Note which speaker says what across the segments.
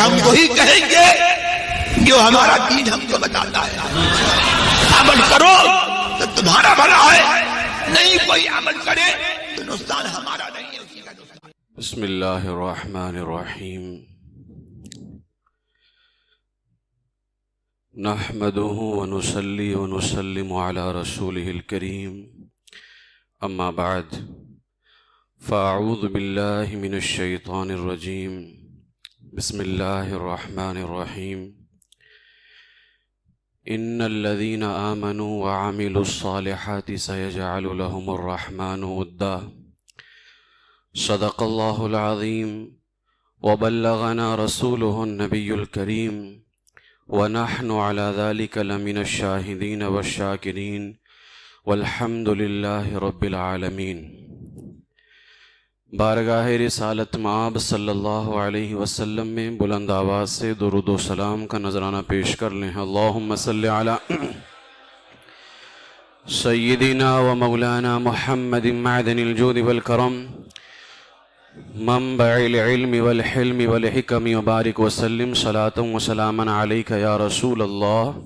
Speaker 1: ہم وہی کہیں گے جو ہمارا دین ہم کو بتاتا ہے، عمل کرو تو تمہارا بھلا ہے، نہیں کوئی عمل کرے تو نقصان ہمارا نہیں ہے، اسی کا نقصان۔
Speaker 2: بسم اللہ الرحمن الرحیم، نحمده ونصلي ونسلم على رسوله الكريم، اما بعد فاعوذ باللہ من الشیطان الرجیم، بسم اللہ الرحمن الرحیم، ان الذین آمنوا وعملوا الصالحات سيجعل لهم الرحمن ودا، صدق اللہ العظیم، وبلغنا رسوله النبی الکریم، ونحن على ذلك لمن الشاہدین والشاکرین، والحمد للہ رب العالمین۔ بارگاہ رسالت مآب صلی اللہ علیہ وسلم میں بلند آواز سے درود و سلام کا نذرانہ پیش کر لیں۔ اللہم صلی علی سیدنا و مولانا محمد معدن الجود والکرم، منبع العلم والحلم والحکم، وبارک وسلم صلاۃ و سلاما علیک یا رسول اللہ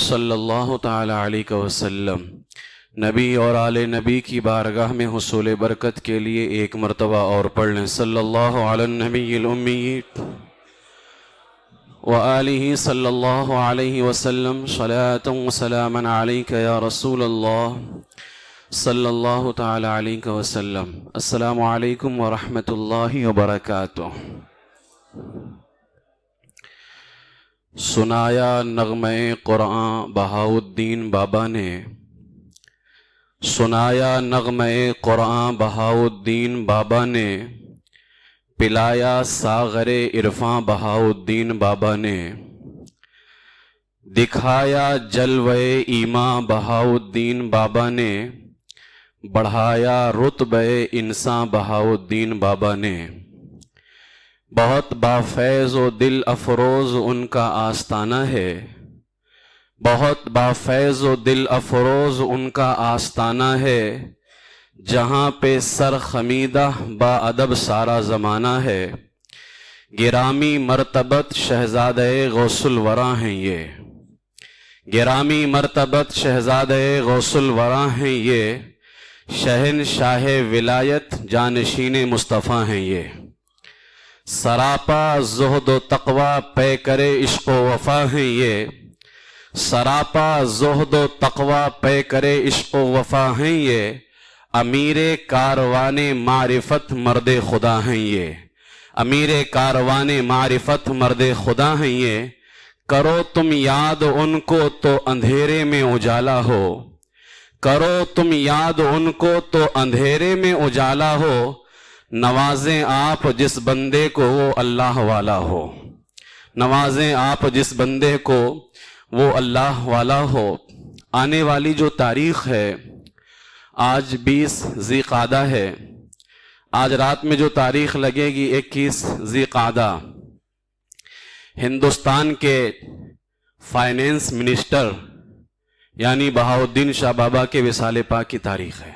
Speaker 2: صلی اللہ تعالی علیہ وسلم۔ نبی اور آل نبی کی بارگاہ میں حصول برکت کے لیے ایک مرتبہ اور پڑھ لیں، صلی اللہ علی النبی الامی وآلہ صلی اللہ علیہ وسلم، صلاۃ و سلاما علیک یا رسول اللہ صلی اللہ تعالی علیہ وسلم۔ السلام علیکم ورحمۃ اللہ وبرکاتہ۔ سنایا نغمہ قرآن بہاؤالدین بابا نے، سنایا نغمہ قرآن بہاؤالدین بابا نے، پلایا ساغر عرفاں بہاؤالدین بابا نے، دکھایا جلوہ ایماں بہاؤالدین بابا نے، بڑھایا رتبہ انساں بہاؤالدین بابا نے۔ بہت بافیض و دل افروز ان کا آستانہ ہے، بہت بافیض و دل افروز ان کا آستانہ ہے، جہاں پہ سر خمیدہ با ادب سارا زمانہ ہے۔ گرامی مرتبت شہزادہ غوث الورا ہیں یہ، گرامی مرتبت شہزادہ غوث الورا ہیں یہ، شہنشاہ ولایت جانشین مصطفیٰ ہیں یہ۔ سراپا زہد و تقوی پے کرے عشق و وفا ہیں یہ، سراپا زہد و تقوی پے کرے عشق و وفا ہیں یہ، امیر کاروان معرفت مرد خدا ہیں یہ، امیر کاروان معرفت مرد خدا ہیں یہ۔ کرو تم یاد ان کو تو اندھیرے میں اجالا ہو، کرو تم یاد ان کو تو اندھیرے میں اجالا ہو، نوازیں آپ جس بندے کو وہ اللہ والا ہو، نوازیں آپ جس بندے کو وہ اللہ والا ہو۔ آنے والی جو تاریخ ہے، آج 20 ذی قعدہ ہے، آج رات میں جو تاریخ لگے گی 21 ذی قعدہ، ہندوستان کے فائنینس منسٹر یعنی بہاؤالدین شاہ بابا کے وصال پاک کی تاریخ ہے۔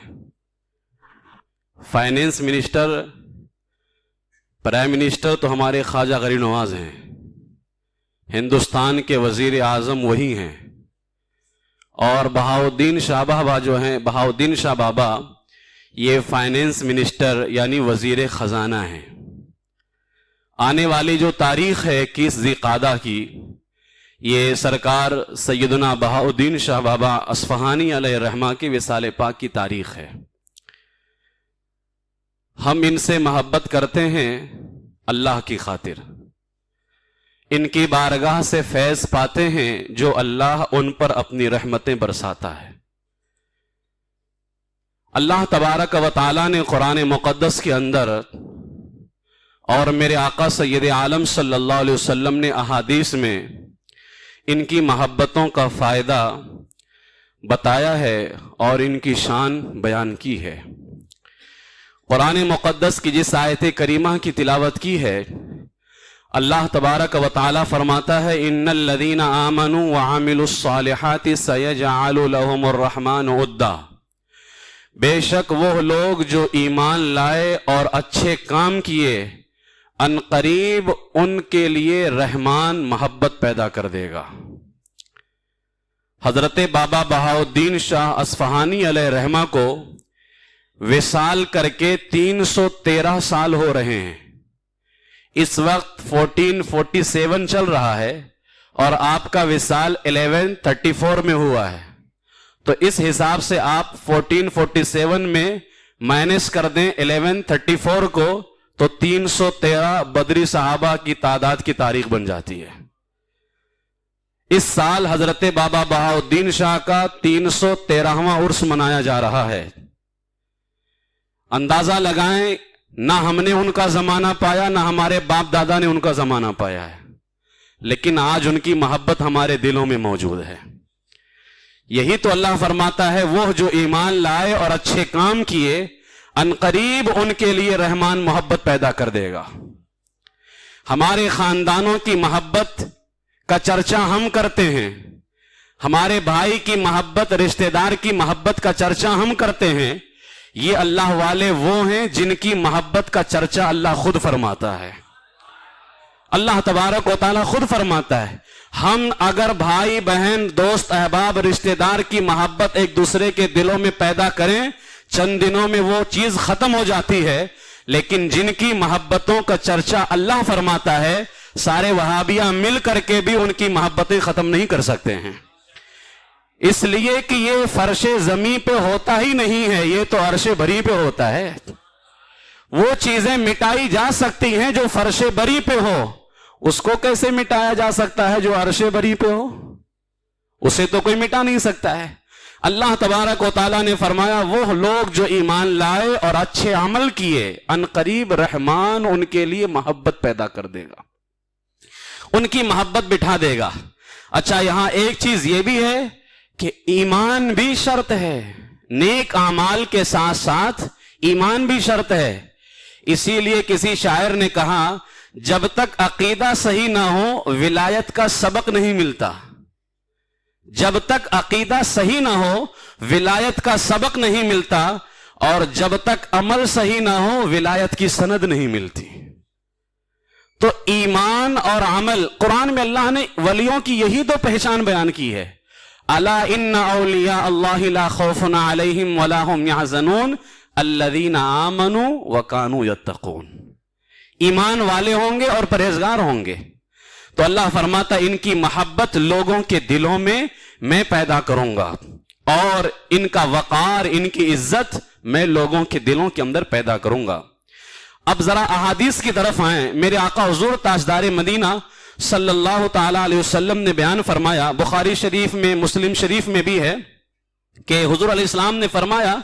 Speaker 2: فائنینس منسٹر، پرائم منسٹر تو ہمارے خواجہ غریب نواز ہیں، ہندوستان کے وزیر اعظم وہی ہیں، اور بہاؤالدین شاہ بابا جو ہیں، بہاؤالدین شاہ بابا یہ فائنینس منسٹر یعنی وزیر خزانہ ہیں۔ آنے والی جو تاریخ ہے 21 ذی قعدہ کی، یہ سرکار سیدنا بہاؤالدین شاہ بابا اصفہانی علیہ الرحمہ کے وصال پاک کی تاریخ ہے۔ ہم ان سے محبت کرتے ہیں اللہ کی خاطر، ان کی بارگاہ سے فیض پاتے ہیں جو اللہ ان پر اپنی رحمتیں برساتا ہے۔ اللہ تبارک و تعالیٰ نے قرآن مقدس کے اندر اور میرے آقا سید عالم صلی اللہ علیہ وسلم نے احادیث میں ان کی محبتوں کا فائدہ بتایا ہے اور ان کی شان بیان کی ہے۔ قرآن مقدس کی جس آیت کریمہ کی تلاوت کی ہے، اللہ تبارک و تعالی فرماتا ہے، ان الذین آمنوا وعملوا الصالحات سیجعل لهم الرحمن ودا، بے شک وہ لوگ جو ایمان لائے اور اچھے کام کیے، ان قریب ان کے لیے رحمان محبت پیدا کر دے گا۔ حضرت بابا بہاؤالدین شاہ اصفہانی علیہ رحمہ کو وصال کر کے 313 سال ہو رہے ہیں۔ اس وقت 1447 چل رہا ہے اور آپ کا وصال 1134 میں ہوا ہے، تو اس حساب سے آپ 1447 میں مائنس کر دیں 1134 کو، تو 313 بدری صحابہ کی تعداد کی تاریخ بن جاتی ہے۔ اس سال حضرت بابا بہاؤالدین شاہ کا 313واں عرس منایا جا رہا ہے۔ اندازہ لگائیں، نہ ہم نے ان کا زمانہ پایا، نہ ہمارے باپ دادا نے ان کا زمانہ پایا ہے، لیکن آج ان کی محبت ہمارے دلوں میں موجود ہے۔ یہی تو اللہ فرماتا ہے، وہ جو ایمان لائے اور اچھے کام کیے، ان قریب ان کے لیے رحمان محبت پیدا کر دے گا۔ ہمارے خاندانوں کی محبت کا چرچہ ہم کرتے ہیں، ہمارے بھائی کی محبت، رشتہ دار کی محبت کا چرچہ ہم کرتے ہیں۔ یہ اللہ والے وہ ہیں جن کی محبت کا چرچہ اللہ خود فرماتا ہے۔ اللہ تبارک و تعالیٰ خود فرماتا ہے، ہم اگر بھائی بہن دوست احباب رشتہ دار کی محبت ایک دوسرے کے دلوں میں پیدا کریں، چند دنوں میں وہ چیز ختم ہو جاتی ہے، لیکن جن کی محبتوں کا چرچہ اللہ فرماتا ہے، سارے وہابیہ مل کر کے بھی ان کی محبتیں ختم نہیں کر سکتے ہیں، اس لیے کہ یہ فرش زمین پہ ہوتا ہی نہیں ہے، یہ تو عرش بری پہ ہوتا ہے۔ وہ چیزیں مٹائی جا سکتی ہیں جو فرش بری پہ ہو، اس کو کیسے مٹایا جا سکتا ہے جو عرش بری پہ ہو؟ اسے تو کوئی مٹا نہیں سکتا ہے۔ اللہ تبارک و تعالیٰ نے فرمایا، وہ لوگ جو ایمان لائے اور اچھے عمل کیے، ان قریب رحمان ان کے لیے محبت پیدا کر دے گا، ان کی محبت بٹھا دے گا۔ اچھا، یہاں ایک چیز یہ بھی ہے کہ ایمان بھی شرط ہے، نیک اعمال کے ساتھ ساتھ ایمان بھی شرط ہے۔ اسی لیے کسی شاعر نے کہا، جب تک عقیدہ صحیح نہ ہو ولایت کا سبق نہیں ملتا۔ جب تک عقیدہ صحیح نہ ہو ولایت کا سبق نہیں ملتا، اور جب تک عمل صحیح نہ ہو ولایت کی سند نہیں ملتی۔ تو ایمان اور عمل، قرآن میں اللہ نے ولیوں کی یہی تو پہچان بیان کی ہے، الا ان اولیاء اللہ لا خوف علیہم ولا هم يحزنون الذین آمنوا وکانوا یتقون۔ ایمان والے ہوں گے اور پرہیزگار ہوں گے، تو اللہ فرماتا ان کی محبت لوگوں کے دلوں میں میں پیدا کروں گا، اور ان کا وقار، ان کی عزت میں لوگوں کے دلوں کے اندر پیدا کروں گا۔ اب ذرا احادیث کی طرف آئیں۔ میرے آقا حضور تاجدار مدینہ صلی اللہ تعالی علیہ وسلم نے بیان فرمایا، بخاری شریف میں، مسلم شریف میں بھی ہے، کہ حضور علیہ السلام نے فرمایا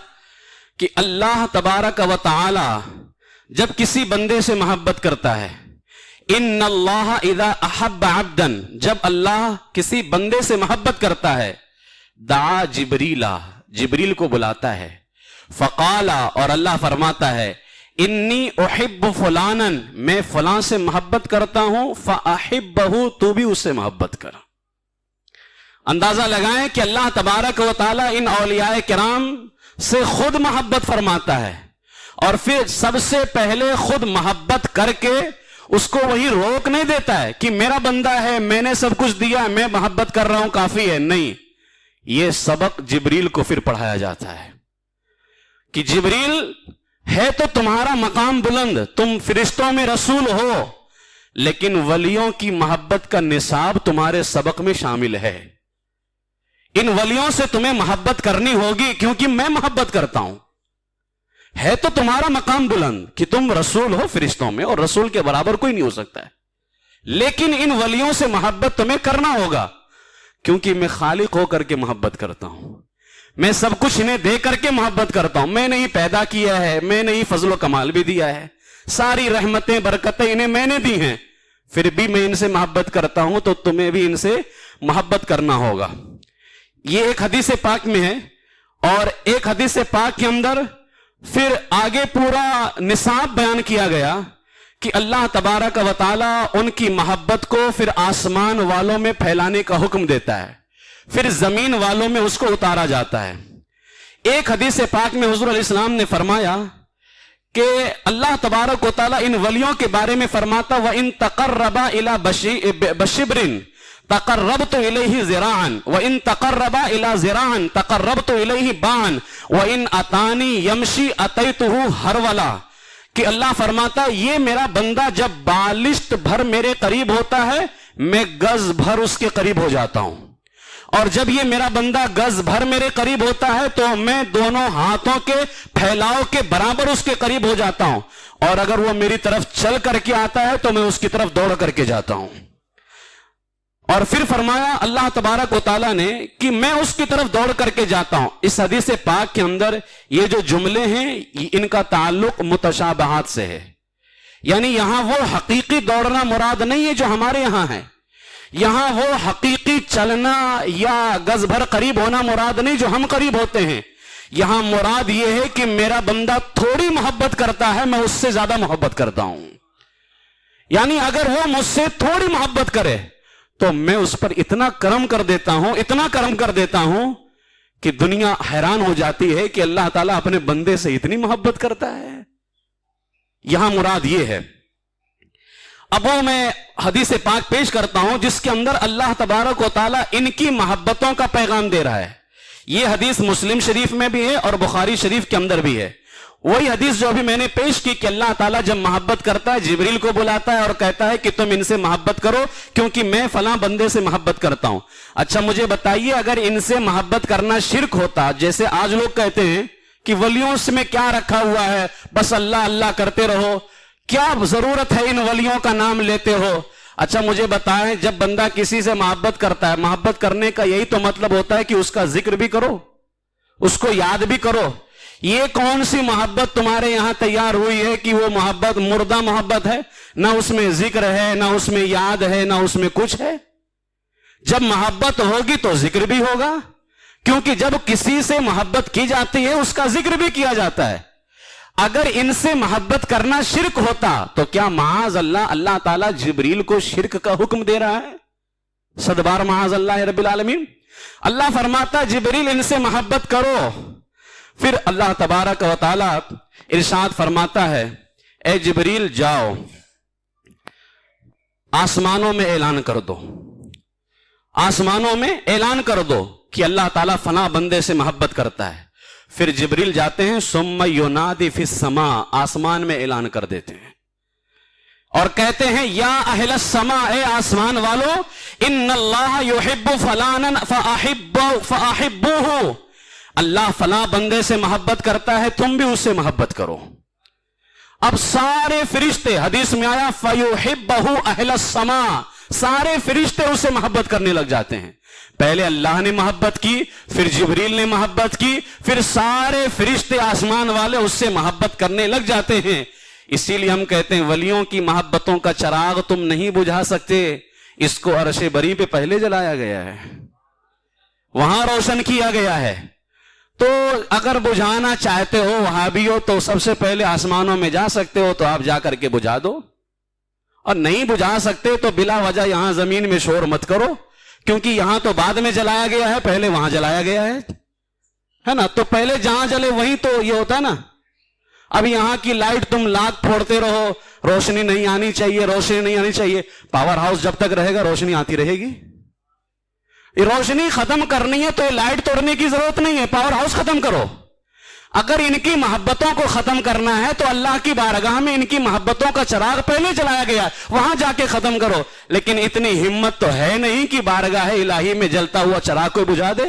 Speaker 2: کہ اللہ تبارک و تعالی جب کسی بندے سے محبت کرتا ہے، ان اللہ اذا احب عبدا، جب اللہ کسی بندے سے محبت کرتا ہے، دعا جبریلا، جبریل کو بلاتا ہے، فقالا، اور اللہ فرماتا ہے، انی احب فلانا، میں فلاں سے محبت کرتا ہوں، فاحبہ، تو بھی اس سے محبت کر۔ اندازہ لگائیں کہ اللہ تبارک و تعالی ان اولیاء کرام سے خود محبت فرماتا ہے، اور پھر سب سے پہلے خود محبت کر کے اس کو وہی روک نہیں دیتا ہے کہ میرا بندہ ہے، میں نے سب کچھ دیا، میں محبت کر رہا ہوں، کافی ہے، نہیں، یہ سبق جبریل کو پھر پڑھایا جاتا ہے کہ جبریل، ہے تو تمہارا مقام بلند، تم فرشتوں میں رسول ہو، لیکن ولیوں کی محبت کا نصاب تمہارے سبق میں شامل ہے۔ ان ولیوں سے تمہیں محبت کرنی ہوگی کیونکہ میں محبت کرتا ہوں۔ ہے تو تمہارا مقام بلند کہ تم رسول ہو فرشتوں میں، اور رسول کے برابر کوئی نہیں ہو سکتا ہے، لیکن ان ولیوں سے محبت تمہیں کرنا ہوگا کیونکہ میں خالق ہو کر کے محبت کرتا ہوں، میں سب کچھ انہیں دے کر کے محبت کرتا ہوں، میں نے ہی پیدا کیا ہے، میں نے ہی فضل و کمال بھی دیا ہے، ساری رحمتیں برکتیں انہیں میں نے دی ہیں، پھر بھی میں ان سے محبت کرتا ہوں، تو تمہیں بھی ان سے محبت کرنا ہوگا۔ یہ ایک حدیث پاک میں ہے، اور ایک حدیث پاک کے اندر پھر آگے پورا نصاب بیان کیا گیا کہ اللہ تبارک و تعالی ان کی محبت کو پھر آسمان والوں میں پھیلانے کا حکم دیتا ہے، پھر زمین والوں میں اس کو اتارا جاتا ہے۔ ایک حدیث پاک میں حضور علیہ السلام نے فرمایا کہ اللہ تبارک و تعالیٰ ان ولیوں کے بارے میں فرماتا وَإِن تَقَرَّبَا إِلَى بَشِبْرٍ تَقَرَّبْتُ إِلَيْهِ زِرَاعًا وَإِن تَقَرَّبَا إِلَى زِرَاعًا تَقَرَّبْتُ إِلَيْهِ بَاعًا وَإِن أَتَانِي يَمْشِي أَتَيْتُهُ هَرْوَلًا، کہ اللہ فرماتا یہ میرا بندہ جب بالشت بھر میرے قریب ہوتا ہے میں گز بھر اس کے قریب ہو جاتا ہوں، اور جب یہ میرا بندہ گز بھر میرے قریب ہوتا ہے تو میں دونوں ہاتھوں کے پھیلاؤ کے برابر اس کے قریب ہو جاتا ہوں، اور اگر وہ میری طرف چل کر کے آتا ہے تو میں اس کی طرف دوڑ کر کے جاتا ہوں۔ اور پھر فرمایا اللہ تبارک و تعالیٰ نے کہ میں اس کی طرف دوڑ کر کے جاتا ہوں۔ اس حدیث پاک کے اندر یہ جو جملے ہیں ان کا تعلق متشابہات سے ہے، یعنی یہاں وہ حقیقی دوڑنا مراد نہیں ہے جو ہمارے یہاں ہے، یہاں وہ حقیقی چلنا یا گز بھر قریب ہونا مراد نہیں جو ہم قریب ہوتے ہیں، یہاں مراد یہ ہے کہ میرا بندہ تھوڑی محبت کرتا ہے میں اس سے زیادہ محبت کرتا ہوں، یعنی اگر وہ مجھ سے تھوڑی محبت کرے تو میں اس پر اتنا کرم کر دیتا ہوں کہ دنیا حیران ہو جاتی ہے کہ اللہ تعالیٰ اپنے بندے سے اتنی محبت کرتا ہے۔ یہاں مراد یہ ہے۔ اب وہ میں حدیث پاک پیش کرتا ہوں جس کے اندر اللہ تبارک و تعالیٰ ان کی محبتوں کا پیغام دے رہا ہے۔ یہ حدیث مسلم شریف میں بھی ہے اور بخاری شریف کے اندر بھی ہے، وہی حدیث جو ابھی میں نے پیش کی کہ اللہ تعالیٰ جب محبت کرتا ہے جبریل کو بلاتا ہے اور کہتا ہے کہ تم ان سے محبت کرو کیونکہ میں فلاں بندے سے محبت کرتا ہوں۔ اچھا مجھے بتائیے اگر ان سے محبت کرنا شرک ہوتا، جیسے آج لوگ کہتے ہیں کہ ولیوں سے میں کیا رکھا ہوا ہے، بس اللہ اللہ کرتے رہو، کیا ضرورت ہے ان ولیوں کا نام لیتے ہو۔ اچھا مجھے بتائیں جب بندہ کسی سے محبت کرتا ہے، محبت کرنے کا یہی تو مطلب ہوتا ہے کہ اس کا ذکر بھی کرو، اس کو یاد بھی کرو۔ یہ کون سی محبت تمہارے یہاں تیار ہوئی ہے کہ وہ محبت مردہ محبت ہے، نہ اس میں ذکر ہے نہ اس میں یاد ہے نہ اس میں کچھ ہے۔ جب محبت ہوگی تو ذکر بھی ہوگا، کیونکہ جب کسی سے محبت کی جاتی ہے اس کا ذکر بھی کیا جاتا ہے۔ اگر ان سے محبت کرنا شرک ہوتا تو کیا معاذ اللہ اللہ تعالیٰ جبریل کو شرک کا حکم دے رہا ہے؟ صد بار معاذ اللہ رب العالمین۔ اللہ فرماتا جبریل ان سے محبت کرو، پھر اللہ تبارک و تعالیٰ ارشاد فرماتا ہے اے جبریل جاؤ آسمانوں میں اعلان کر دو، آسمانوں میں اعلان کر دو کہ اللہ تعالیٰ فلاں بندے سے محبت کرتا ہے۔ پھر جبریل جاتے ہیں ثم ینادی فی السماء، آسمان میں اعلان کر دیتے ہیں اور کہتے ہیں یا اہل السماء، اے آسمان والو، ان اللہ یحب فلانا فاحبوہ، اللہ فلاں بندے سے محبت کرتا ہے تم بھی اس سے محبت کرو۔ اب سارے فرشتے، حدیث میں آیا فیحبہ اہل السماء، سارے فرشتے اسے محبت کرنے لگ جاتے ہیں۔ پہلے اللہ نے محبت کی، پھر جبریل نے محبت کی، پھر سارے فرشتے آسمان والے اس سے محبت کرنے لگ جاتے ہیں۔ اسی لیے ہم کہتے ہیں ولیوں کی محبتوں کا چراغ تم نہیں بجھا سکتے، اس کو عرش بری پہ پہلے جلایا گیا ہے، وہاں روشن کیا گیا ہے۔ تو اگر بجھانا چاہتے ہو وہابیوں تو سب سے پہلے آسمانوں میں جا سکتے ہو تو آپ جا کر کے بجھا دو، اور نہیں بجھا سکتے تو بلا وجہ یہاں زمین میں شور مت کرو، کیونکہ یہاں تو بعد میں جلایا گیا ہے، پہلے وہاں جلایا گیا ہے نا، تو پہلے جہاں جلے وہیں تو یہ ہوتا ہے نا۔ اب یہاں کی لائٹ تم لاکھ پھوڑتے رہو، روشنی نہیں آنی چاہیے، روشنی نہیں آنی چاہیے، پاور ہاؤس جب تک رہے گا روشنی آتی رہے گی۔ روشنی ختم کرنی ہے تو یہ لائٹ توڑنے کی ضرورت نہیں ہے، پاور ہاؤس ختم کرو۔ اگر ان کی محبتوں کو ختم کرنا ہے تو اللہ کی بارگاہ میں ان کی محبتوں کا چراغ پہلے جلایا گیا، وہاں جا کے ختم کرو۔ لیکن اتنی ہمت تو ہے نہیں کہ بارگاہ الہی میں جلتا ہوا چراغ کو بجھا دے۔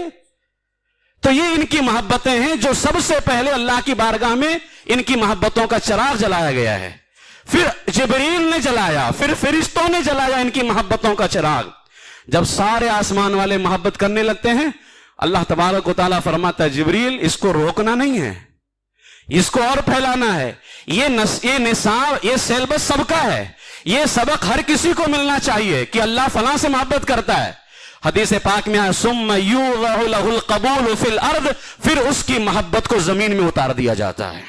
Speaker 2: تو یہ ان کی محبتیں ہیں جو سب سے پہلے اللہ کی بارگاہ میں ان کی محبتوں کا چراغ جلایا گیا ہے، پھر جبریل نے جلایا، پھر فرشتوں نے جلایا ان کی محبتوں کا چراغ۔ جب سارے آسمان والے محبت کرنے لگتے ہیں اللہ تبارک و تعالیٰ فرماتا ہے جبریل اس کو روکنا نہیں ہے، اس کو اور پھیلانا ہے، یہ نصاب، یہ سیلبس سب کا ہے، یہ سبق ہر کسی کو ملنا چاہیے کہ اللہ فلاں سے محبت کرتا ہے۔ حدیث پاک میں ثم یوضع لہ القبول فی الارض، پھر اس کی محبت کو زمین میں اتار دیا جاتا ہے۔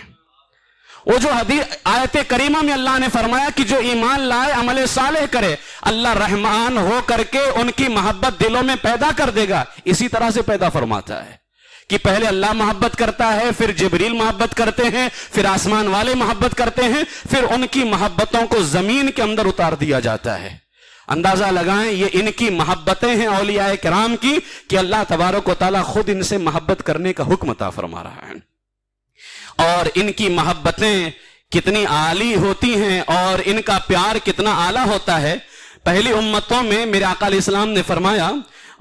Speaker 2: وہ جو حدیث آیت کریمہ میں اللہ نے فرمایا کہ جو ایمان لائے عمل صالح کرے اللہ رحمان ہو کر کے ان کی محبت دلوں میں پیدا کر دے گا، اسی طرح سے پیدا فرماتا ہے کہ پہلے اللہ محبت کرتا ہے، پھر جبریل محبت کرتے ہیں، پھر آسمان والے محبت کرتے ہیں، پھر ان کی محبتوں کو زمین کے اندر اتار دیا جاتا ہے۔ اندازہ لگائیں یہ ان کی محبتیں ہیں اولیاء کرام کی کہ اللہ تبارک و تعالیٰ خود ان سے محبت کرنے کا حکم عطا فرما رہا ہے۔ اور ان کی محبتیں کتنی عالی ہوتی ہیں اور ان کا پیار کتنا اعلیٰ ہوتا ہے۔ پہلی امتوں میں میرے آقا علیہ السلام نے فرمایا،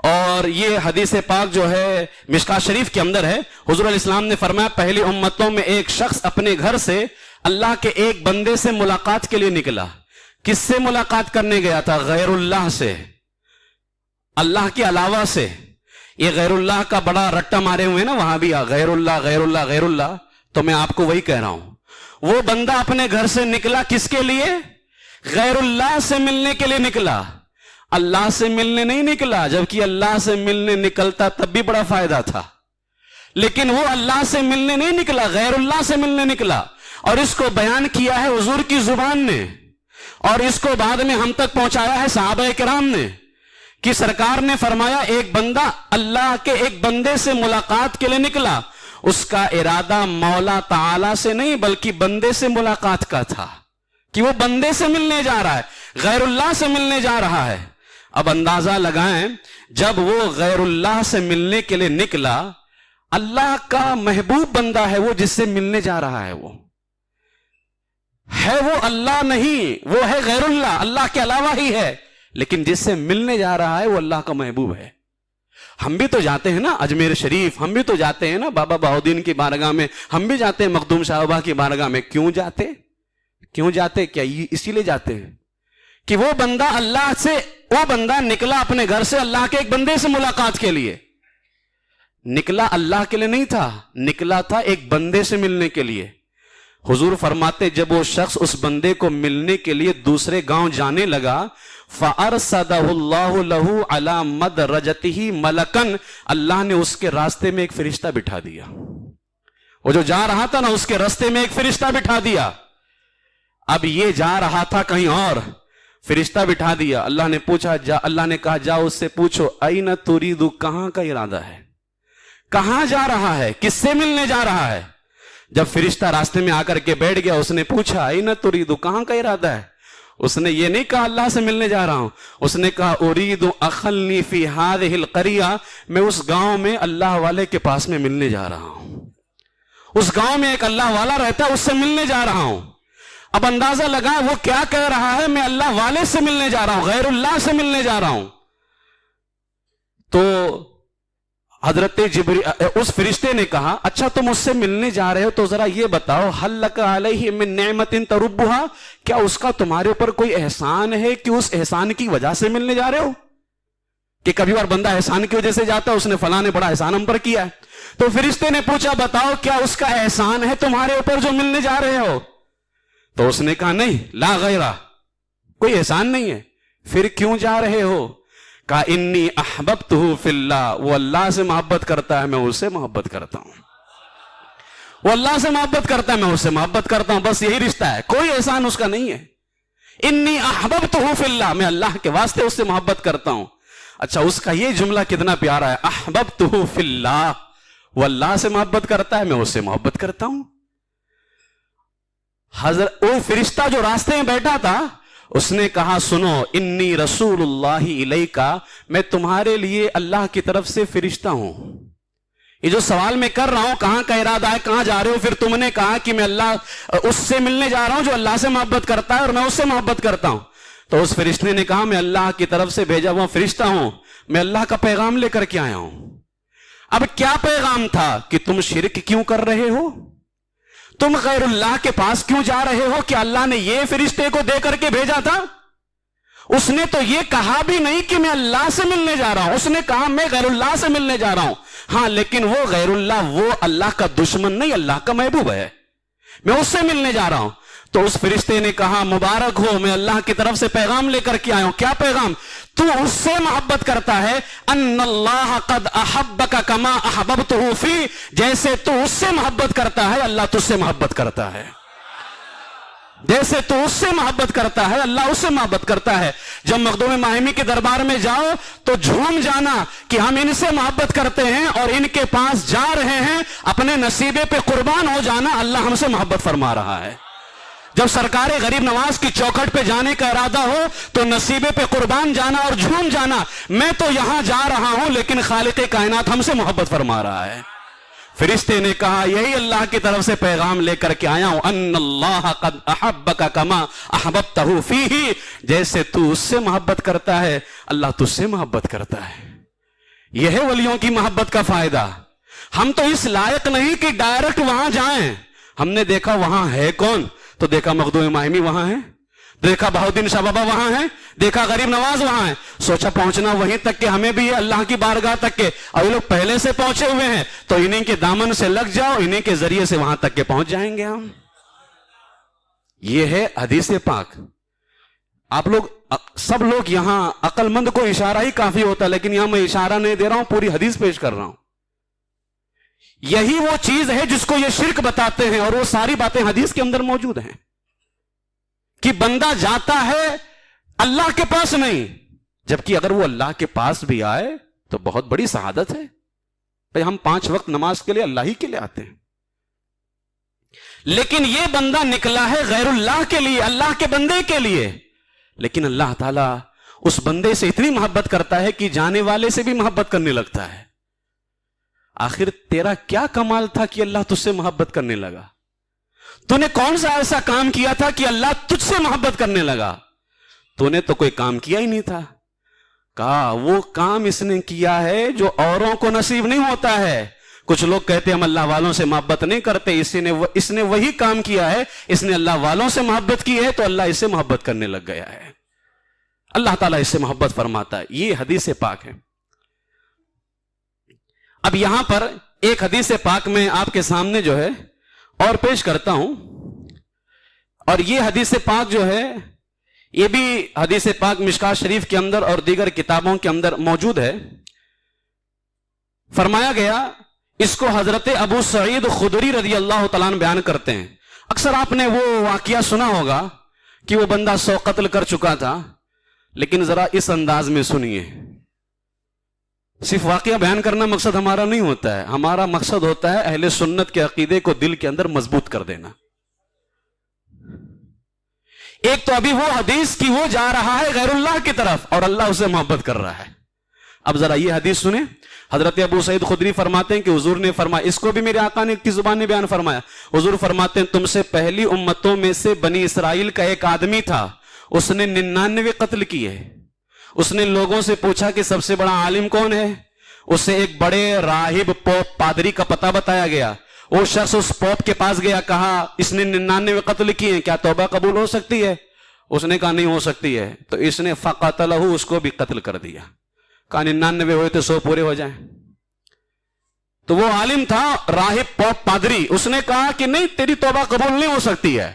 Speaker 2: اور یہ حدیث پاک جو ہے مشکاۃ شریف کے اندر ہے، حضور علیہ السلام نے فرمایا پہلی امتوں میں ایک شخص اپنے گھر سے اللہ کے ایک بندے سے ملاقات کے لیے نکلا۔ کس سے ملاقات کرنے گیا تھا؟ غیر اللہ سے، اللہ کے علاوہ سے۔ یہ غیر اللہ کا بڑا رٹا مارے ہوئے نا وہاں بھی، غیر اللہ غیر اللہ غیر اللہ، تو میں آپ کو وہی کہہ رہا ہوں۔ وہ بندہ اپنے گھر سے نکلا کس کے لیے؟ غیر اللہ سے ملنے کے لیے نکلا، اللہ سے ملنے نہیں نکلا، جبکہ اللہ سے ملنے نکلتا تب بھی بڑا فائدہ تھا، لیکن وہ اللہ سے ملنے نہیں نکلا، غیر اللہ سے ملنے نکلا۔ اور اس کو بیان کیا ہے حضور کی زبان نے، اور اس کو بعد میں ہم تک پہنچایا ہے صحابہ کرام نے، کہ سرکار نے فرمایا ایک بندہ اللہ کے ایک بندے سے ملاقات کے لیے نکلا، اس کا ارادہ مولا تعالی سے نہیں بلکہ بندے سے ملاقات کا تھا، کہ وہ بندے سے ملنے جا رہا ہے، غیر اللہ سے ملنے جا رہا ہے۔ اب اندازہ لگائیں جب وہ غیر اللہ سے ملنے کے لیے نکلا، اللہ کا محبوب بندہ ہے وہ جس سے ملنے جا رہا ہے، وہ اللہ نہیں، وہ ہے غیر اللہ، اللہ کے علاوہ ہی ہے، لیکن جس سے ملنے جا رہا ہے وہ اللہ کا محبوب ہے۔ ہم بھی تو جاتے ہیں نا اجمیر شریف، ہم بھی تو جاتے ہیں نا بابا بہاؤدین کی بارگاہ میں، ہم بھی جاتے ہیں مخدوم شاہ بابا کی بارگاہ میں۔ کیوں جاتے؟ کیا اسی لیے جاتے ہیں کہ وہ بندہ اللہ سے، وہ بندہ نکلا اپنے گھر سے اللہ کے ایک بندے سے ملاقات کے لیے، نکلا اللہ کے لیے نہیں تھا، نکلا تھا ایک بندے سے ملنے کے لیے۔ حضور فرماتے جب وہ شخص اس بندے کو ملنے کے لیے دوسرے گاؤں جانے لگا، فَأَرْسَدَهُ اللَّهُ لَهُ عَلَى مَدْرَجَتِهِ مَلَكًا، اللہ نے اس کے راستے میں ایک فرشتہ بٹھا دیا۔ وہ جو جا رہا تھا نا اس کے راستے میں ایک فرشتہ بٹھا دیا۔ اب یہ جا رہا تھا کہیں اور، فرشتہ بٹھا دیا۔ اللہ نے پوچھا، اللہ نے کہا جاؤ اس سے پوچھو أَيْنَ تُرِيدُ، کہاں کا ارادہ ہے، کہاں جا رہا ہے، کس سے ملنے جا رہا ہے۔ جب فرشتہ راستے میں آ کر کے بیٹھ گیا، اس نے پوچھا أَيْنَ تُرِيدُ، کہاں کا ارادہ ہے۔ اس نے یہ نہیں کہا اللہ سے ملنے جا رہا ہوں، اس نے کہا أُرِيدُ أَخَلِّي فِي هَذِهِ الْقَرْيَةِ، میں اس گاؤں میں اللہ والے کے پاس میں ملنے جا رہا ہوں، اس گاؤں میں ایک اللہ والا رہتا ہے، اس سے ملنے جا رہا ہوں۔ اب اندازہ لگا وہ کیا کہہ رہا ہے، میں اللہ والے سے ملنے جا رہا ہوں، غیر اللہ سے ملنے جا رہا ہوں۔ تو حضرت جبریل، اس فرشتے نے کہا اچھا تم اس سے ملنے جا رہے ہو تو ذرا یہ بتاؤ، هل لك علیہ من نعمت تربها، کیا اس کا تمہارے اوپر کوئی احسان ہے کہ اس احسان کی وجہ سے ملنے جا رہے ہو؟ کہ کبھی بار بندہ احسان کی وجہ سے جاتا ہے، اس نے فلاں نے بڑا احسان ہم پر کیا ہے۔ تو فرشتے نے پوچھا بتاؤ کیا اس کا احسان ہے تمہارے اوپر جو ملنے جا رہے ہو؟ تو اس نے کہا نہیں، لا غیرہ، کوئی احسان نہیں ہے۔ پھر کیوں جا رہے ہو؟ کہا انی احببتہ فی اللہ، وہ اللہ سے محبت کرتا ہے، میں اس سے محبت کرتا ہوں، وہ اللہ سے محبت کرتا ہے، میں اس سے محبت کرتا ہوں، بس یہی رشتہ ہے، کوئی احسان اس کا نہیں ہے۔ انی احببتہ فی اللہ، میں اللہ کے واسطے اس سے محبت کرتا ہوں۔ اچھا اس کا یہ جملہ کتنا پیارا ہے، احببتہ فی اللہ، وہ اللہ سے محبت کرتا ہے، میں اس سے محبت کرتا ہوں۔ حضرت وہ فرشتہ جو راستے میں بیٹھا تھا اس نے کہا سنو، انی رسول اللہ الیکا، میں تمہارے لیے اللہ کی طرف سے فرشتہ ہوں۔ یہ جو سوال میں کر رہا ہوں کہاں کا ارادہ ہے، کہاں جا رہے ہو، پھر تم نے کہا کہ میں اللہ اس سے ملنے جا رہا ہوں جو اللہ سے محبت کرتا ہے اور میں اس سے محبت کرتا ہوں۔ تو اس فرشتے نے کہا میں اللہ کی طرف سے بھیجا ہوا فرشتہ ہوں، میں اللہ کا پیغام لے کر کے آیا ہوں۔ اب کیا پیغام تھا کہ تم شرک کیوں کر رہے ہو، تم غیر اللہ کے پاس کیوں جا رہے ہو؟ کہ اللہ نے یہ فرشتے کو دے کر کے بھیجا تھا؟ اس نے تو یہ کہا بھی نہیں کہ میں اللہ سے ملنے جا رہا ہوں، اس نے کہا میں غیر اللہ سے ملنے جا رہا ہوں۔ ہاں لیکن وہ غیر اللہ وہ اللہ کا دشمن نہیں، اللہ کا محبوب ہے، میں اس سے ملنے جا رہا ہوں۔ تو اس فرشتے نے کہا مبارک ہو، میں اللہ کی طرف سے پیغام لے کر کے آیا ہوں۔ کیا پیغام؟ تو اس سے محبت کرتا ہے، ان اللہ قد احبک کما احببتہ فی، جیسے تو اس سے محبت کرتا ہے اللہ تجھ سے محبت کرتا ہے۔ جیسے تو اس سے محبت کرتا ہے اللہ اس سے محبت کرتا ہے. جب مخدوم ماہمی کے دربار میں جاؤ تو جھوم جانا کہ ہم ان سے محبت کرتے ہیں اور ان کے پاس جا رہے ہیں. اپنے نصیبے پہ قربان ہو جانا, اللہ ہم سے محبت فرما رہا ہے. جب سرکار غریب نواز کی چوکھٹ پہ جانے کا ارادہ ہو تو نصیبے پہ قربان جانا اور جھوم جانا, میں تو یہاں جا رہا ہوں لیکن خالق کائنات ہم سے محبت فرما رہا ہے. فرشتے نے کہا یہی اللہ کی طرف سے پیغام لے کر کے آیا ہوں, ان اللہ قد احبک کما احببتہ فیہ, جیسے تو اس سے محبت کرتا ہے اللہ تجھ سے محبت کرتا ہے. یہ ہے ولیوں کی محبت کا فائدہ. ہم تو اس لائق نہیں کہ ڈائریکٹ وہاں جائیں. ہم نے دیکھا وہاں ہے کون, تو دیکھا مخدوم ماہمی وہاں ہے, دیکھا بہاؤالدین شاہ بابا وہاں ہے, دیکھا غریب نواز وہاں ہے. سوچا پہنچنا وہیں تک کہ ہمیں بھی اللہ کی بارگاہ تک کے, اور یہ لوگ پہلے سے پہنچے ہوئے ہیں تو انہیں کے دامن سے لگ جاؤ, انہیں کے ذریعے سے وہاں تک کے پہنچ جائیں گے ہم. یہ ہے حدیث پاک. آپ لوگ سب لوگ یہاں عقل مند کو اشارہ ہی کافی ہوتا ہے, لیکن یہاں میں اشارہ نہیں دے رہا ہوں, پوری حدیث پیش کر رہا ہوں. یہی وہ چیز ہے جس کو یہ شرک بتاتے ہیں, اور وہ ساری باتیں حدیث کے اندر موجود ہیں کہ بندہ جاتا ہے اللہ کے پاس نہیں, جبکہ اگر وہ اللہ کے پاس بھی آئے تو بہت بڑی سعادت ہے. بھئی ہم 5 وقت نماز کے لیے اللہ ہی کے لیے آتے ہیں, لیکن یہ بندہ نکلا ہے غیر اللہ کے لیے, اللہ کے بندے کے لیے. لیکن اللہ تعالیٰ اس بندے سے اتنی محبت کرتا ہے کہ جانے والے سے بھی محبت کرنے لگتا ہے. آخر تیرا کیا کمال تھا کہ اللہ تجھ سے محبت کرنے لگا؟ تو نے کون سا ایسا کام کیا تھا کہ اللہ تجھ سے محبت کرنے لگا؟ تو نے تو کوئی کام کیا ہی نہیں تھا. کہا وہ کام اس نے کیا ہے جو اوروں کو نصیب نہیں ہوتا ہے. کچھ لوگ کہتے ہیں ہم اللہ والوں سے محبت نہیں کرتے, اس نے وہی کام کیا ہے, اس نے اللہ والوں سے محبت کی ہے تو اللہ اس سے محبت کرنے لگ گیا ہے. اللہ تعالیٰ اس سے محبت فرماتا ہے. یہ حدیث پاک ہے. اب یہاں پر ایک حدیث پاک میں آپ کے سامنے جو ہے اور پیش کرتا ہوں, اور یہ حدیث پاک جو ہے یہ بھی حدیث پاک مشکات شریف کے اندر اور دیگر کتابوں کے اندر موجود ہے. فرمایا گیا, اس کو حضرت ابو سعید خدری رضی اللہ تعالیٰ عنہ بیان کرتے ہیں. اکثر آپ نے وہ واقعہ سنا ہوگا کہ وہ بندہ 100 قتل کر چکا تھا, لیکن ذرا اس انداز میں سنیے. صرف واقعہ بیان کرنا مقصد ہمارا نہیں ہوتا ہے, ہمارا مقصد ہوتا ہے اہل سنت کے عقیدے کو دل کے اندر مضبوط کر دینا. ایک تو ابھی وہ حدیث کی وہ جا رہا ہے غیر اللہ کی طرف اور اللہ اسے محبت کر رہا ہے. اب ذرا یہ حدیث سنیں. حضرت ابو سعید خدری فرماتے ہیں کہ حضور نے فرمایا, اس کو بھی میرے آقا نے کی زبان نے بیان فرمایا. حضور فرماتے ہیں تم سے پہلی امتوں میں سے بنی اسرائیل کا ایک آدمی تھا, اس نے 99 قتل کیے. اس نے لوگوں سے پوچھا کہ سب سے بڑا عالم کون ہے؟ اسے ایک بڑے راہب پوپ پادری کا پتہ بتایا گیا. وہ شخص اس پوپ کے پاس گیا, کہا اس نے 99 قتل کیے, کیا توبہ قبول ہو سکتی ہے؟ اس نے کہا نہیں ہو سکتی ہے. تو اس نے فقتلہ, اس کو بھی قتل کر دیا. کہا 99 ہوئے تو 100 پورے ہو جائیں. تو وہ عالم تھا راہب پوپ پادری, اس نے کہا کہ نہیں تیری توبہ قبول نہیں ہو سکتی ہے.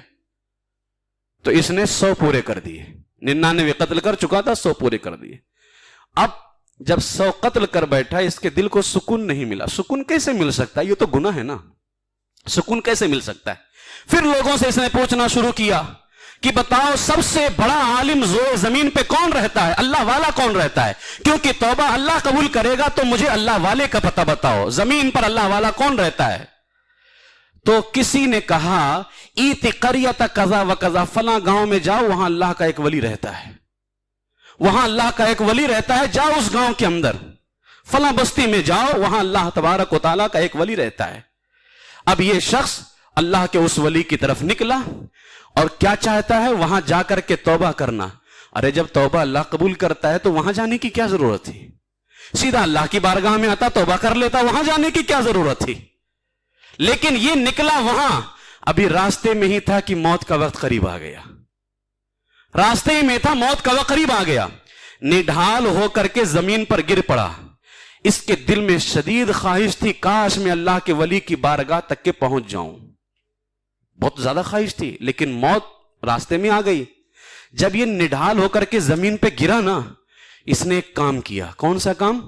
Speaker 2: تو اس نے 100 پورے کر دیے. 99 قتل کر چکا تھا, 100 پورے کر دیے. اب جب 100 قتل کر بیٹھا, اس کے دل کو سکون نہیں ملا. سکون کیسے مل سکتا ہے؟ یہ تو گناہ ہے نا. سکون کیسے مل سکتا ہے؟ پھر لوگوں سے اس نے پوچھنا شروع کیا کہ بتاؤ سب سے بڑا عالم زمین پہ کون رہتا ہے, اللہ والا کون رہتا ہے؟ کیونکہ توبہ اللہ قبول کرے گا تو مجھے اللہ والے کا پتہ بتاؤ, زمین پر اللہ والا کون رہتا ہے؟ تو کسی نے کہا ایت قریۃ کذا و کذا, فلاں گاؤں میں جاؤ, وہاں اللہ کا ایک ولی رہتا ہے. وہاں اللہ کا ایک ولی رہتا ہے, جاؤ اس گاؤں کے اندر. فلاں بستی میں جاؤ, وہاں اللہ تبارک و تعالیٰ کا ایک ولی رہتا ہے. اب یہ شخص اللہ کے اس ولی کی طرف نکلا اور کیا چاہتا ہے؟ وہاں جا کر کے توبہ کرنا. ارے جب توبہ اللہ قبول کرتا ہے تو وہاں جانے کی کیا ضرورت تھی؟ سیدھا اللہ کی بارگاہ میں آتا, توبہ کر لیتا, وہاں جانے کی کیا ضرورت تھی؟ لیکن یہ نکلا وہاں, ابھی راستے میں ہی تھا کہ موت کا وقت قریب آ گیا. راستے ہی میں تھا, موت کا وقت قریب آ گیا. نڈھال ہو کر کے زمین پر گر پڑا. اس کے دل میں شدید خواہش تھی, کاش میں اللہ کے ولی کی بارگاہ تک کے پہنچ جاؤں. بہت زیادہ خواہش تھی, لیکن موت راستے میں آ گئی. جب یہ نڈھال ہو کر کے زمین پہ گرا نا, اس نے ایک کام کیا. کون سا کام؟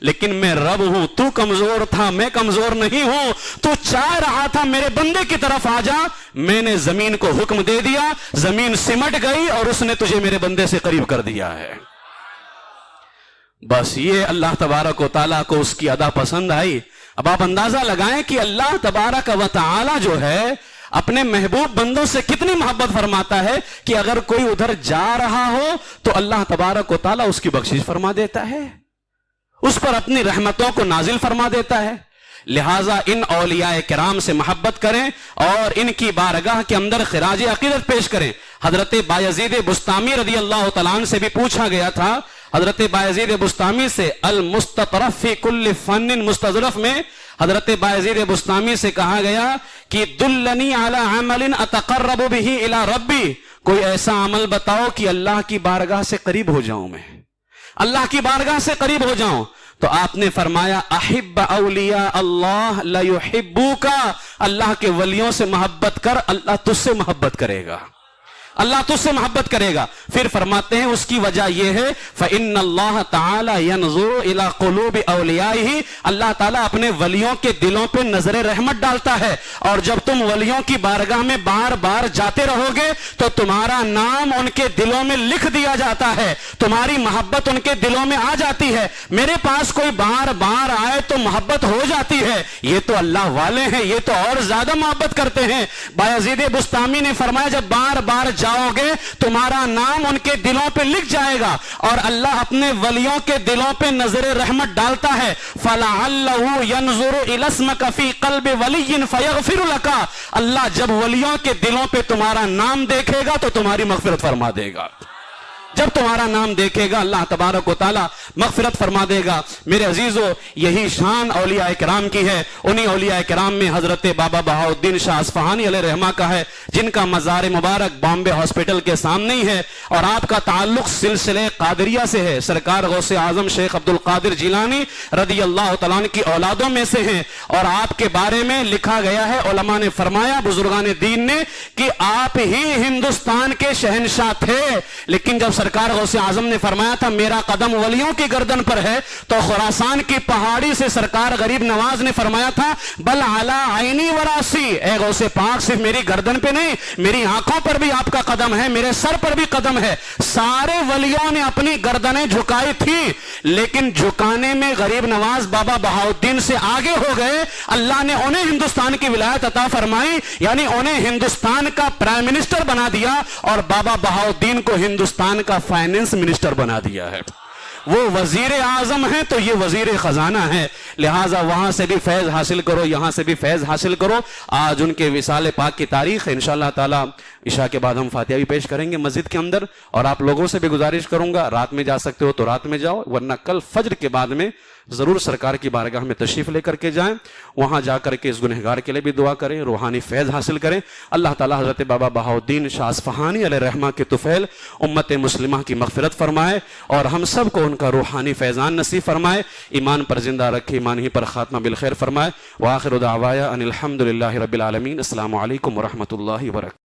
Speaker 2: لیکن میں رب ہوں، تو کمزور تھا، میں کمزور نہیں ہوں، تو چاہ رہا تھا میرے بندے کی طرف آ جا، میں نے زمین کو حکم دے دیا، زمین سمٹ گئی اور اس نے تجھے میرے بندے سے قریب کر دیا ہے۔ بس یہ اللہ تبارک و تعالیٰ کو اس کی ادا پسند آئی۔ اب آپ اندازہ لگائیں کہ اللہ تبارک و تعالیٰ جو ہے اپنے محبوب بندوں سے کتنی محبت فرماتا ہے کہ اگر کوئی ادھر جا رہا ہو تو اللہ تبارک و تعالیٰ اس کی بخشش فرما دیتا ہے، اس پر اپنی رحمتوں کو نازل فرما دیتا ہے۔ لہٰذا ان اولیاء کرام سے محبت کریں اور ان کی بارگاہ کے اندر خراج عقیدت پیش کریں۔ حضرت بایزید بسطامی رضی اللہ تعالیٰ عنہ سے بھی پوچھا گیا تھا، حضرت بایزید بسطامی سے المستطرف فی کل فن مستظرف میں حضرت بایزید بسطامی سے کہا گیا کہ دلنی علی عمل اتقرب بہ الی ربی، کوئی ایسا عمل بتاؤ کہ اللہ کی بارگاہ سے قریب ہو جاؤں، میں اللہ کی بارگاہ سے قریب ہو جاؤں۔ تو آپ نے فرمایا احب اولیاء اللہ لیحبوک، اللہ کے ولیوں سے محبت کر، اللہ تجھ سے محبت کرے گا، اللہ تجھ سے محبت کرے گا۔ پھر فرماتے ہیں اس کی وجہ یہ ہے فَإِنَّ اللَّهَ تَعَالَى يَنْظُرُ إِلَىٰ قُلُوبِ أَوْلِيَائِهِ، اللہ تعالیٰ اپنے ولیوں کے دلوں پہ نظر رحمت ڈالتا ہے، اور جب تم ولیوں کی بارگاہ میں بار بار جاتے رہو گے تو تمہارا نام ان کے دلوں میں لکھ دیا جاتا ہے، تمہاری محبت ان کے دلوں میں آ جاتی ہے۔ میرے پاس کوئی بار بار آئے تو محبت ہو جاتی ہے، یہ تو اللہ والے ہیں، یہ تو اور زیادہ محبت کرتے ہیں۔ بایزید بسطامی نے فرمایا جب بار بار جاؤ گے تمہارا نام ان کے دلوں پہ لکھ جائے گا، اور اللہ اپنے ولیوں کے دلوں پہ نظر رحمت ڈالتا ہے۔ فَلَعَلَّهُ يَنْظُرُ إِلَى اسْمِكَ فِي قَلْبِ وَلِيٍّ فَيَغْفِرُ لَكَ، اللہ جب ولیوں کے دلوں پہ تمہارا نام دیکھے گا تو تمہاری مغفرت فرما دے گا، جب تمہارا نام دیکھے گا اللہ تبارک و تعالیٰ مغفرت فرما دے گا۔ میرے عزیزو، یہی شان اولیاء کرام کی ہے۔ انہی اولیاء کرام میں حضرت بابا بہاؤالدین شاہ اصفہانی علیہ رحمہ کا ہے، جن کا مزار مبارک بامبے ہاسپٹل کے سامنے ہی ہے، اور آپ کا تعلق سلسلے قادریہ سے ہے۔ سرکار غوث اعظم شیخ عبد القادر جیلانی رضی اللہ تعالیٰ عنہ کی اولادوں میں سے ہیں، اور آپ کے بارے میں لکھا گیا ہے، علماء نے فرمایا، بزرگان دین نے، کہ آپ ہی ہندوستان کے شہنشاہ تھے، لیکن جب سرکار غوث اعظم نے فرمایا تھا میرا قدم ولیوں کی گردن پر ہے، تو خراسان کی پہاڑی سے سرکار غریب نواز نے فرمایا تھا بل علی عینی وراسی، اے غوث پاک صرف میری گردن پہ نہیں، میری آنکھوں پر بھی آپ کا قدم ہے، میرے سر پر بھی قدم ہے۔ سارے ولیوں نے اپنی گردنیں جھکائی تھی، لیکن جھکانے میں غریب نواز بابا بہاؤالدین سے آگے ہو گئے، اللہ نے انہیں ہندوستان کی ولایت عطا فرمائی، یعنی انہیں ہندوستان کا پرائم منسٹر بنا دیا، اور بابا بہاؤالدین کو ہندوستان کا فائننس منسٹر بنا دیا ہے۔ وہ وزیر اعظم ہیں تو یہ وزیر خزانہ ہے، لہٰذا وہاں سے بھی فیض حاصل کرو، یہاں سے بھی فیض حاصل کرو۔ آج ان کے وصال پاک کی تاریخ ہے، انشاءاللہ تعالی عشاء کے بعد ہم فاتحہ بھی پیش کریں گے مسجد کے اندر، اور آپ لوگوں سے بھی گزارش کروں گا رات میں جا سکتے ہو تو رات میں جاؤ، ورنہ کل فجر کے بعد میں ضرور سرکار کی بارگاہ میں تشریف لے کر کے جائیں، وہاں جا کر کے اس گنہگار کے لیے بھی دعا کریں، روحانی فیض حاصل کریں۔ اللہ تعالیٰ حضرت بابا بہاؤالدین شاہ اصفہانی علیہ رحمہ کے طفیل امت مسلمہ کی مغفرت فرمائے، اور ہم سب کو ان کا روحانی فیضان نصیب فرمائے، ایمان پر زندہ رکھے، ایمان ہی پر خاتمہ بالخیر فرمائے۔ وآخر دعوایا ان الحمدللہ رب العالمین۔ السلام علیکم ورحمۃ اللہ وبرکاتہ۔